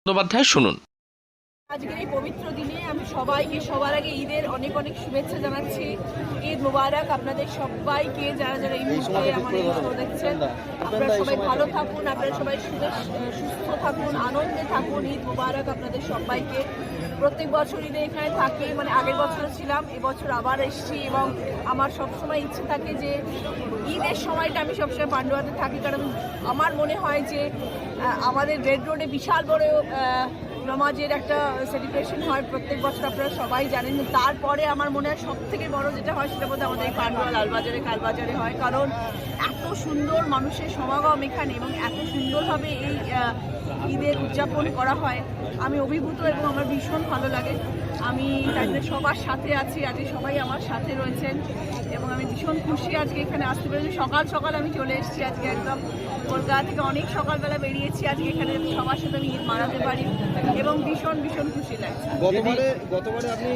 বন্দ্যোপাধ্যায় শুনুন। আজকের এই পবিত্র দিনে আমি সবাইকে সবার আগে ঈদের অনেক অনেক শুভেচ্ছা জানাচ্ছি। ঈদ মোবারক আপনাদের সবাইকে, যারা যারা এই মুহূর্তে আমার এই শো দেখছেন। আপনারা সবাই ভালো থাকুন, আপনারা সবাই সুস্থ থাকুন, আনন্দে থাকুন। ঈদ মোবারক আপনাদের সবাইকে। প্রত্যেক বছর ঈদে এখানে থাকি, মানে আগের বছর ছিলাম, এবছর আবার এসেছি এবং আমার সবসময় ইচ্ছে থাকে যে ঈদের সময়টা আমি সবসময় পান্ডুয়াতে থাকি, কারণ আমার মনে হয় যে আমাদের রেড রোডে বিশাল বড় নমাজের একটা সেলিব্রেশন হয় প্রত্যেক বছর, আপনারা সবাই জানেন। তারপরে আমার মনে হয় সব থেকে বড় যেটা হয় সেটা বোধহয় আমাদের এই পান্ডুয়া লালবাজারে কালবাজারে হয়, কারণ এত সুন্দর মানুষের সমাগম এখানে এবং এত সুন্দরভাবে এই ঈদের উদযাপন করা হয়। আমি অভিভূত এবং আমার ভীষণ ভালো লাগে। আমি তাদের সবার সাথে আছি, আজকে সবাই আমার সাথে রয়েছেন এবং আমি ভীষণ খুশি আজকে এখানে আসতে পেরেছি। সকাল সকাল আমি চলে এসেছি আজকে, একদম কলকাতা থেকে অনেক সকালবেলা বেরিয়েছি আজকে এখানে সবার সাথে আমি ঈদ মানাতে পারি এবং ভীষণ ভীষণ খুশি লাগছে। গতবারে আপনি